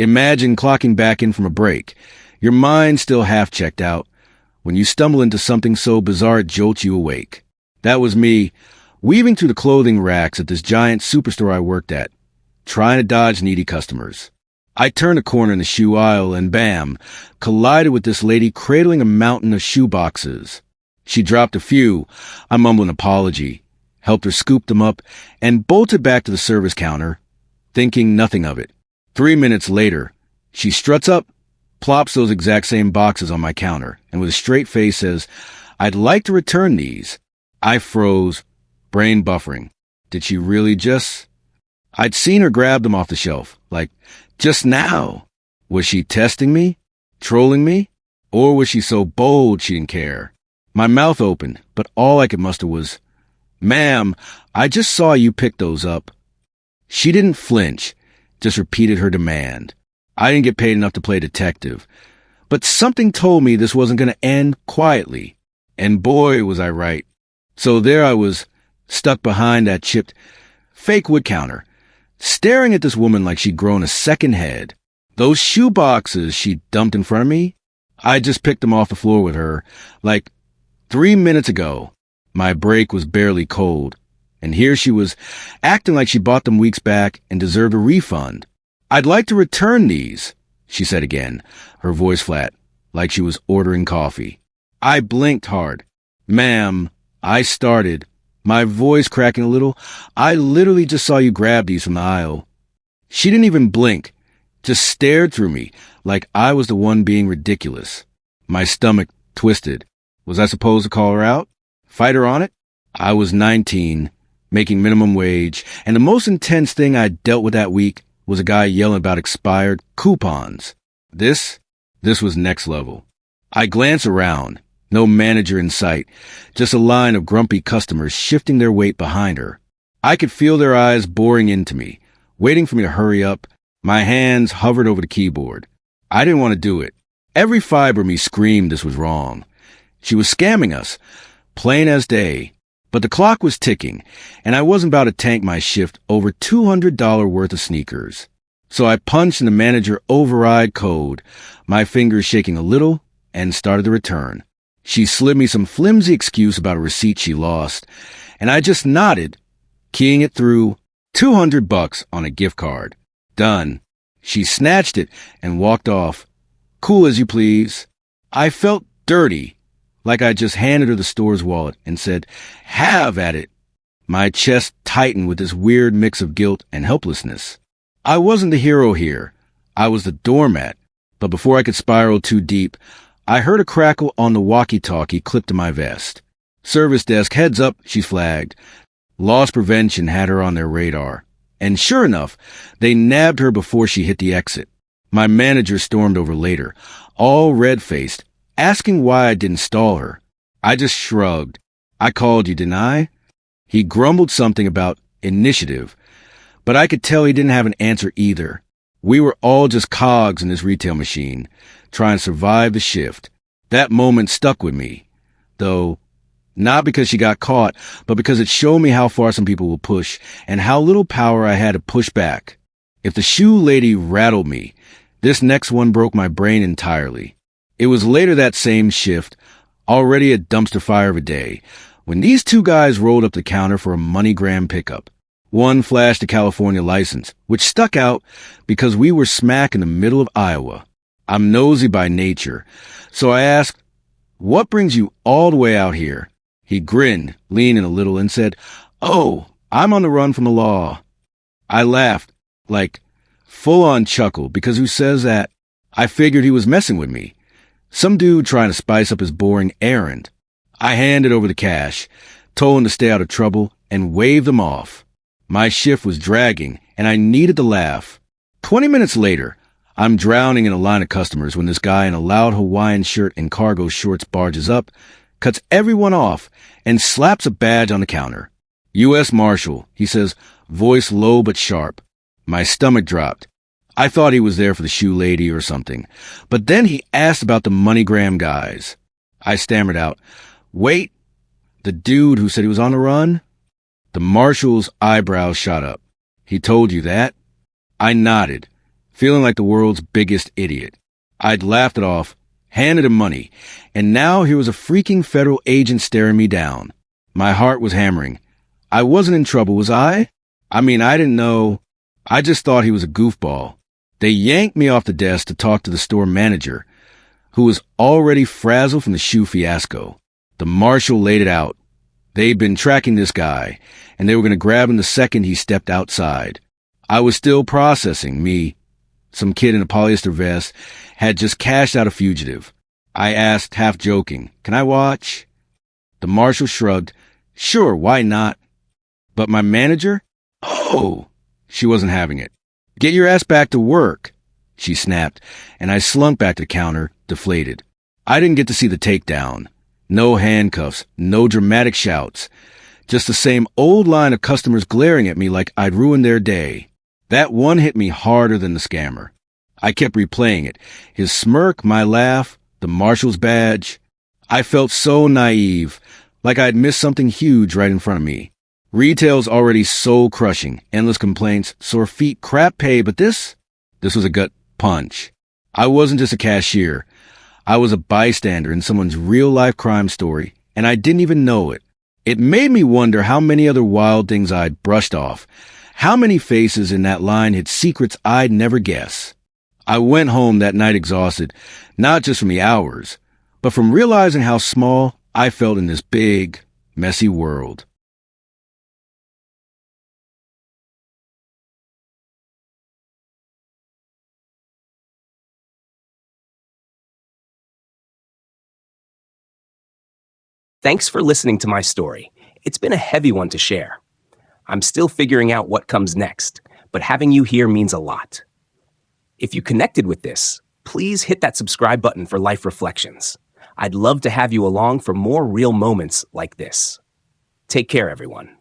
Imagine clocking back in from a break, your mind still half checked out, when you stumble into something so bizarre it jolts you awake. That was me, weaving through the clothing racks at this giant superstore I worked at, trying to dodge needy customers. I turned a corner in the shoe aisle and bam, collided with this lady cradling a mountain of shoe boxes. She dropped a few. I mumbled an apology, helped her scoop them up, and bolted back to the service counter, thinking nothing of it. 3 minutes later, she struts up, plops those exact same boxes on my counter, and with a straight face says, "I'd like to return these." I froze, brain buffering. Did she really just... I'd seen her grab them off the shelf, like, just now. Was she testing me? Trolling me? Or was she so bold she didn't care? My mouth opened, but all I could muster was, "Ma'am, I just saw you pick those up." She didn't flinch, just repeated her demand. I didn't get paid enough to play detective, but something told me this wasn't going to end quietly. And boy, was I right. So there I was, stuck behind that chipped, fake wood counter, staring at this woman like she'd grown a second head. Those shoe boxes she dumped in front of me, I just picked them off the floor with her, like 3 minutes ago. My break was barely cold, and here she was, acting like she bought them weeks back and deserved a refund. "I'd like to return these," she said again, her voice flat, like she was ordering coffee. I blinked hard. "Ma'am," I started, my voice cracking a little, "I literally just saw you grab these from the aisle." She didn't even blink, just stared through me like I was the one being ridiculous. My stomach twisted. Was I supposed to call her out? Fight her on it? I was 19, making minimum wage, and the most intense thing I dealt with that week was a guy yelling about expired coupons. This was next level. I glanced around. No manager in sight, just a line of grumpy customers shifting their weight behind her. I could feel their eyes boring into me, waiting for me to hurry up. My hands hovered over the keyboard. I didn't want to do it. Every fiber of me screamed this was wrong. She was scamming us, plain as day. But the clock was ticking, and I wasn't about to tank my shift over $200 worth of sneakers. So I punched in the manager override code, my fingers shaking a little, and started the return. She slid me some flimsy excuse about a receipt she lost, and I just nodded, keying it through. $200 on a gift card. Done. She snatched it and walked off. Cool as you please. I felt dirty, like I just handed her the store's wallet and said, "Have at it." My chest tightened with this weird mix of guilt and helplessness. I wasn't the hero here. I was the doormat. But before I could spiral too deep, I heard a crackle on the walkie-talkie clipped to my vest. "Service desk, heads up," she flagged. Loss prevention had her on their radar. And sure enough, they nabbed her before she hit the exit. My manager stormed over later, all red-faced, asking why I didn't stall her. I just shrugged. "I called you, didn't I?" He grumbled something about initiative, but I could tell he didn't have an answer either. We were all just cogs in this retail machine, trying to survive the shift. That moment stuck with me, though not because she got caught, but because it showed me how far some people will push and how little power I had to push back. If the shoe lady rattled me, this next one broke my brain entirely. It was later that same shift, already a dumpster fire of a day, when these two guys rolled up the counter for a MoneyGram pickup. One flashed a California license, which stuck out because we were smack in the middle of Iowa. I'm nosy by nature, so I asked, "What brings you all the way out here?" He grinned, leaning a little, and said, "Oh, I'm on the run from the law." I laughed, like, full-on chuckle, because who says that? I figured he was messing with me. Some dude trying to spice up his boring errand. I handed over the cash, told him to stay out of trouble, and waved them off. My shift was dragging, and I needed to laugh. 20 minutes later, I'm drowning in a line of customers when this guy in a loud Hawaiian shirt and cargo shorts barges up, cuts everyone off, and slaps a badge on the counter. "U.S. Marshal," he says, voice low but sharp. My stomach dropped. I thought he was there for the shoe lady or something. But then he asked about the MoneyGram guys. I stammered out, "Wait, the dude who said he was on the run?" The marshal's eyebrows shot up. "He told you that?" I nodded, feeling like the world's biggest idiot. I'd laughed it off, handed him money, and now here was a freaking federal agent staring me down. My heart was hammering. I wasn't in trouble, was I? I mean, I didn't know. I just thought he was a goofball. They yanked me off the desk to talk to the store manager, who was already frazzled from the shoe fiasco. The marshal laid it out. They'd been tracking this guy, and they were going to grab him the second he stepped outside. I was still processing. Some kid in a polyester vest, had just cashed out a fugitive. I asked, half joking, "Can I watch?" The marshal shrugged. "Sure, why not?" But my manager? Oh, she wasn't having it. "Get your ass back to work," she snapped, and I slunk back to the counter, deflated. I didn't get to see the takedown. No handcuffs, no dramatic shouts. Just the same old line of customers glaring at me like I'd ruined their day. That one hit me harder than the scammer. I kept replaying it. His smirk, my laugh, the marshal's badge. I felt so naive, like I'd missed something huge right in front of me. Retail's already soul-crushing, endless complaints, sore feet, crap pay, but this was a gut punch. I wasn't just a cashier. I was a bystander in someone's real-life crime story, and I didn't even know it. It made me wonder how many other wild things I'd brushed off. How many faces in that line hid secrets I'd never guess. I went home that night exhausted, not just from the hours, but from realizing how small I felt in this big, messy world. Thanks for listening to my story. It's been a heavy one to share. I'm still figuring out what comes next, but having you here means a lot. If you connected with this, please hit that subscribe button for Life Reflections. I'd love to have you along for more real moments like this. Take care, everyone.